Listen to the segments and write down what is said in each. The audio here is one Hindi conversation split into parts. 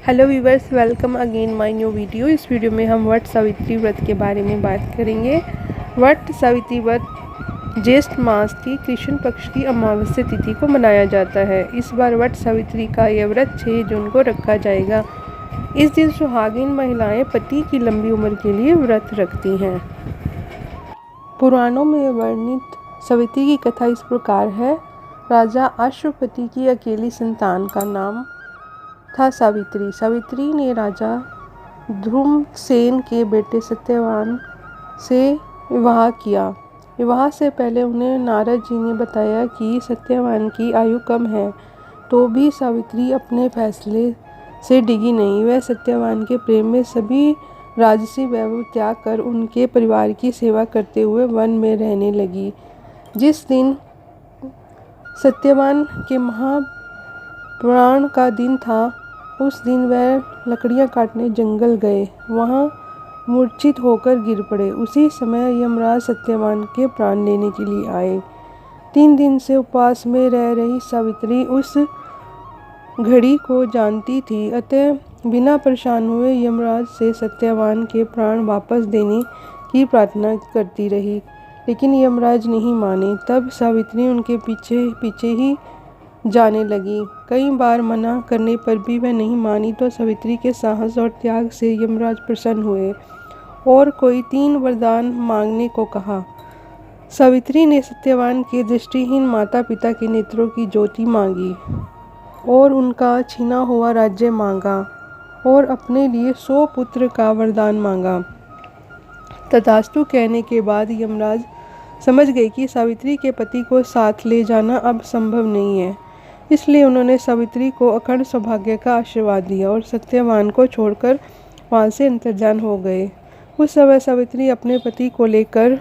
Hello viewers, welcome again my new video. इस वीडियो में हम वट सावित्री व्रत के बारे में बात करेंगे। वट सावित्री व्रत ज्येष्ठ मास की कृष्ण पक्ष की अमावस्या तिथि को मनाया जाता है। इस बार वट सावित्री का यह व्रत 6 जून को रखा जाएगा। इस दिन सुहागिन महिलाएं पति की लंबी उम्र के लिए व्रत रखती हैं। पुराणों में वर्णित सावित्री की कथा इस प्रकार है। राजा अश्वपति की अकेली संतान का नाम था सावित्री। सावित्री ने राजा ध्रुमसेन के बेटे सत्यवान से विवाह किया। विवाह से पहले उन्हें नारद जी ने बताया कि सत्यवान की आयु कम है, तो भी सावित्री अपने फैसले से डिगी नहीं। वह सत्यवान के प्रेम में सभी राजसी वैभव त्याग कर उनके परिवार की सेवा करते हुए वन में रहने लगी। जिस दिन सत्यवान के महाप्राण का दिन था, उस दिन वह लकड़ियां काटने जंगल गए। वहां मूर्छित होकर गिर पड़े। उसी समय यमराज सत्यवान के प्राण लेने के लिए आए। 3 दिन से उपवास में रह रही सावित्री उस घड़ी को जानती थी, अतः बिना परेशान हुए यमराज से सत्यवान के प्राण वापस देने की प्रार्थना करती रही, लेकिन यमराज नहीं माने। तब सावित्री उनके पीछे पीछे ही जाने लगी। कई बार मना करने पर भी वह नहीं मानी, तो सावित्री के साहस और त्याग से यमराज प्रसन्न हुए और कोई 3 वरदान मांगने को कहा। सावित्री ने सत्यवान के दृष्टिहीन माता पिता के नेत्रों की ज्योति मांगी और उनका छीना हुआ राज्य मांगा और अपने लिए 100 पुत्र का वरदान मांगा। तथास्तु कहने के बाद यमराज समझ गए कि सावित्री के पति को साथ ले जाना अब संभव नहीं है। इसलिए उन्होंने सावित्री को अखंड सौभाग्य का आशीर्वाद दिया और सत्यवान को छोड़कर वहां से अंतर्धान हो गए। उस समय सावित्री अपने पति को लेकर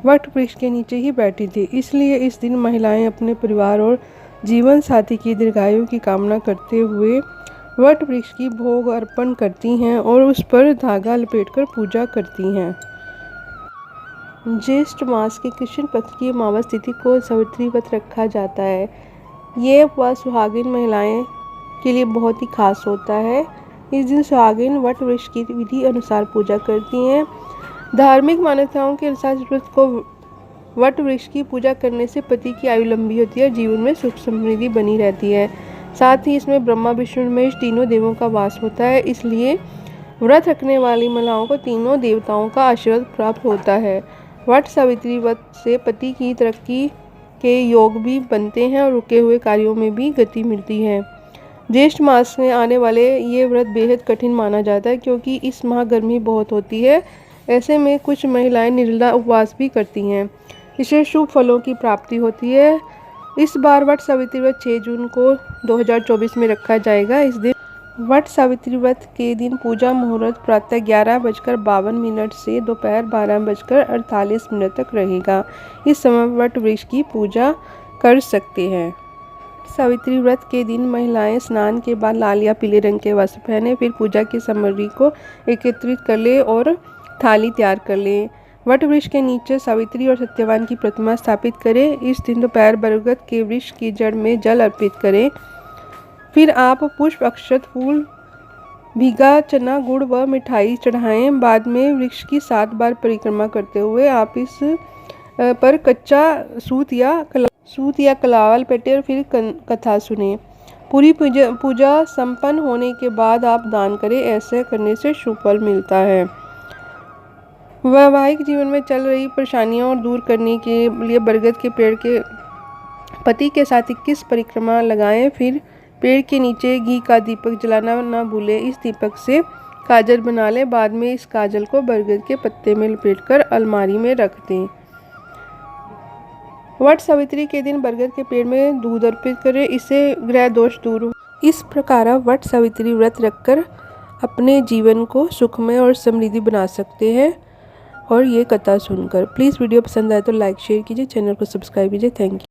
वट वृक्ष के नीचे ही बैठी थी। इसलिए इस दिन महिलाएं अपने परिवार और जीवन साथी की दीर्घायु की कामना करते हुए वट वृक्ष की भोग अर्पण करती हैं और उस पर धागा लपेटकर पूजा करती हैं। ज्येष्ठ मास के कृष्ण पक्ष की अमावस्या तिथि को सावित्री व्रत रखा जाता है। ये उपवास सुहागिन महिलाएं के लिए बहुत ही खास होता है। इस दिन सुहागिन वट वृक्ष की विधि अनुसार पूजा करती हैं। धार्मिक मान्यताओं के अनुसार व्रत को वट वृक्ष की पूजा करने से पति की आयु लंबी होती है और जीवन में सुख समृद्धि बनी रहती है। साथ ही इसमें ब्रह्मा विष्णु महेश तीनों देवों का वास होता है। इसलिए व्रत रखने वाली महिलाओं को तीनों देवताओं का आशीर्वाद प्राप्त होता है। वट सावित्री व्रत से पति की तरक्की के योग भी बनते हैं और रुके हुए कार्यों में भी गति मिलती है। ज्येष्ठ मास में आने वाले ये व्रत बेहद कठिन माना जाता है, क्योंकि इस माह गर्मी बहुत होती है। ऐसे में कुछ महिलाएं निर्जला उपवास भी करती हैं। इससे शुभ फलों की प्राप्ति होती है। इस बार वट सावित्री व्रत 6 जून को 2024 में रखा जाएगा। इस दिन वट सावित्री व्रत के दिन पूजा मुहूर्त प्रातः 11:52 से दोपहर 12:48 तक रहेगा। इस समय वट वृक्ष की पूजा कर सकते हैं। सावित्री व्रत के दिन महिलाएं स्नान के बाद लाल या पीले रंग के वस्त्र पहने, फिर पूजा की सामग्री को एकत्रित कर ले और थाली तैयार कर ले। वट वृक्ष के नीचे सावित्री और सत्यवान की प्रतिमा स्थापित करें। इस दिन दोपहर बरगद के वृक्ष की जड़ में जल अर्पित करें। फिर आप पुष्प, अक्षत, फूल, भीगा चना, गुड़ व मिठाई चढ़ाएं। बाद में वृक्ष की 7 बार परिक्रमा करते हुए आप इस पर कच्चा सूत या कलावा लपेटें और फिर कथा सुने। पूरी पूजा संपन्न होने के बाद आप दान करें। ऐसे करने से शुभ फल मिलता है। वैवाहिक जीवन में चल रही परेशानियों और दूर करने के लिए बरगद के पेड़ के पति के साथ 21 परिक्रमा लगाएं। फिर पेड़ के नीचे घी का दीपक जलाना न भूलें। इस दीपक से काजल बना लें। बाद में इस काजल को बरगद के पत्ते में लपेटकर अलमारी में रख दें। वट सावित्री के दिन बरगद के पेड़ में दूध अर्पित करें। इससे ग्रह दोष दूर हो। इस प्रकार आप वट सावित्री व्रत रखकर अपने जीवन को सुखमय और समृद्धि बना सकते हैं। और ये कथा सुनकर प्लीज़ वीडियो पसंद आए तो लाइक शेयर कीजिए, चैनल को सब्सक्राइब कीजिए। Thank you.